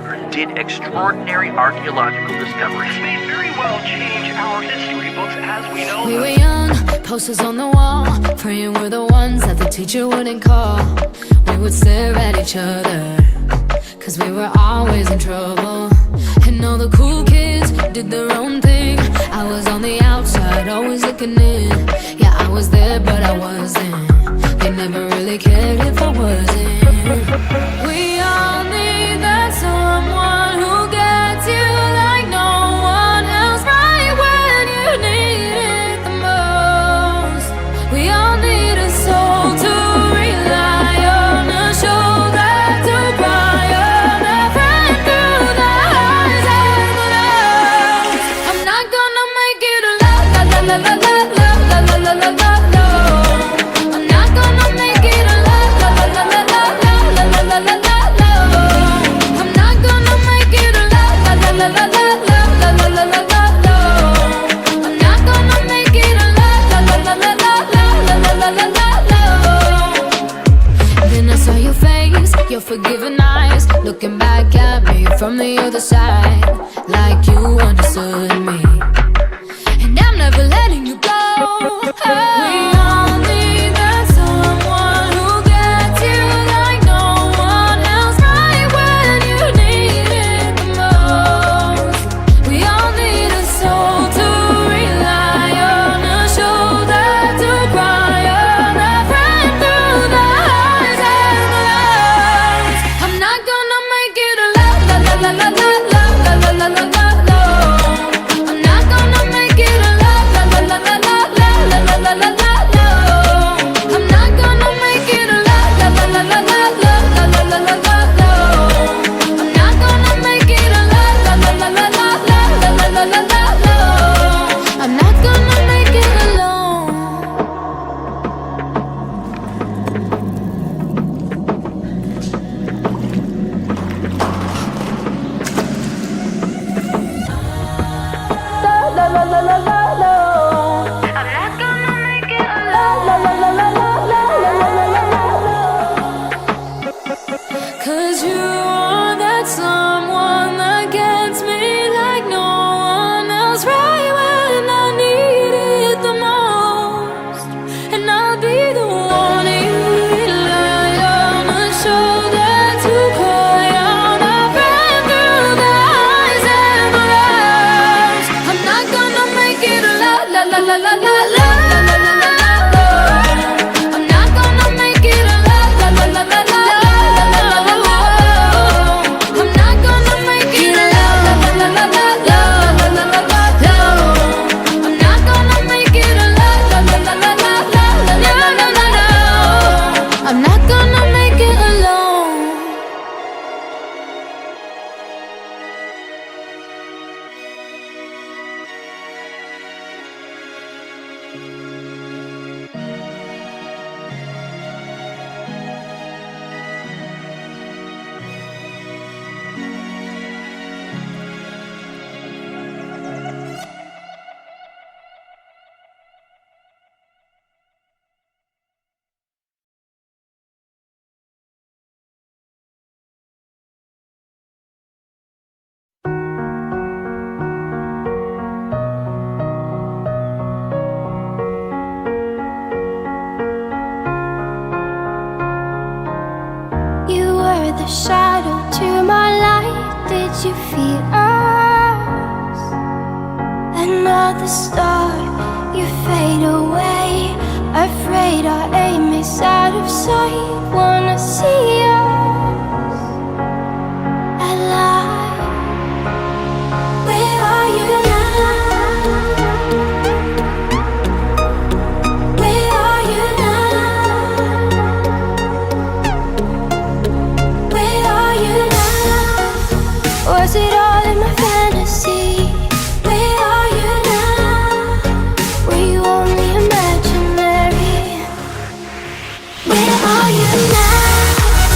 1900 did extraordinary archaeological discoveries. This may very well change our history books as we know We them. were young, posters on the wall, praying we're the ones that the teacher wouldn't call. We would stare at each other, cause we were always in trouble. And all the cool kids did their own thing. I was on the outside, always looking in. Yeah, I was there, but I wasn't. They never really cared if I wasn't. We all need that someone who gets you like no one else, right when you need it the most. We all need a soul to rely on, a shoulder to cry on, a friend through the highs and the lows. I'm not gonna make it a la la la la la la la la la la la la. I'm not gonna make it a la la la la la la la la la la la. I'm not gonna make it a la la la la la la la la la la la. I'm not gonna make it a la la la la la la la la la la. Then I saw your face, your forgiving eyes, looking back at me from the other side, like you understood me. And I'm never letting you go. We all need that someone who gets you like no one else, right when you need it the most. We all need a soul to rely on, a shoulder to cry on, a friend through the highs and the lows. I'm not gonna make it a la la la la la la la la la la la la. I'm not gonna make it a la la la la la la la la la la la. I'm not gonna make it a la la la la la la la la la la la. I'm not gonna make it a la la la la la la la la la la. I'm not gonna make it alone. La la la la la la. I'm not gonna make it alone. La la la la la la la la la la. 'Cause you are that someone that gets me like no one else, right when I need it the most. And I'll be the one you rely on, a shoulder to cry on, a friend through the highs and the lows. I'm not gonna make it a la la la la la la la la la la la. I'm not gonna make it a la la la la la la la la la. I'm not gonna make it a la la la la la la la la la. I'm not gonna make it a la la la la la la la la la. I'm not gonna make it alone. You were the shadow to my light. Did you feel us? Another star, you fade away. Afraid our aim is out of sight. Wanna see us alive. Where are you now? Where are you now? Where are you now? Was it all in my fantasy? Where are you now? Were you only imaginary? Where are you now?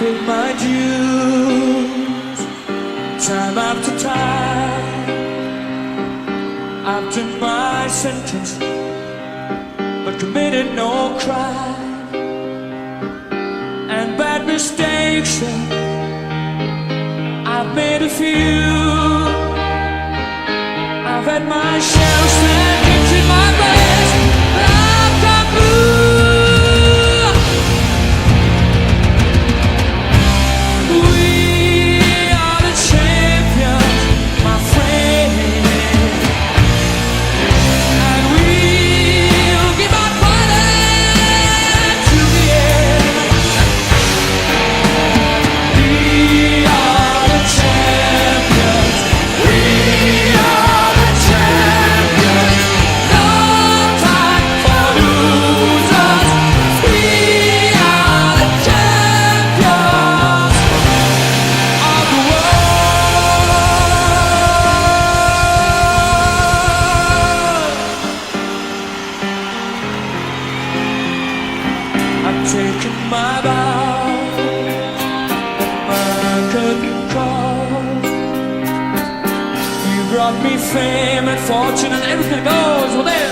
paid my dues time after time. I've done my sentence, but committed no crime. And bad mistakes, I've made a few. I've had my share of seconds in my best, but I've got blue. We are the champions, my friend, and we'll keep on fighting to the end. We are the champions. We are the champions. No time for losers. We are the champions of the world. I've taken my bow, my curtain call. You brought me fame and fortune and everything that goes with it.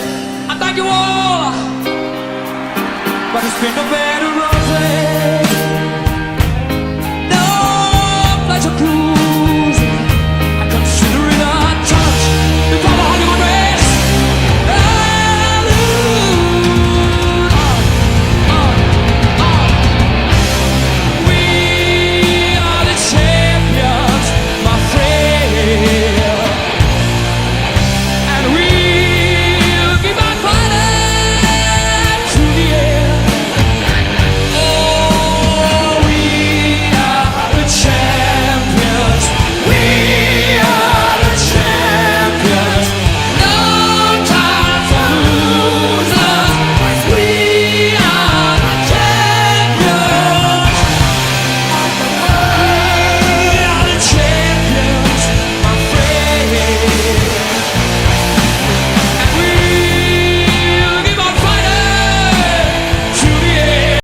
I thank you all, but it's been a better road.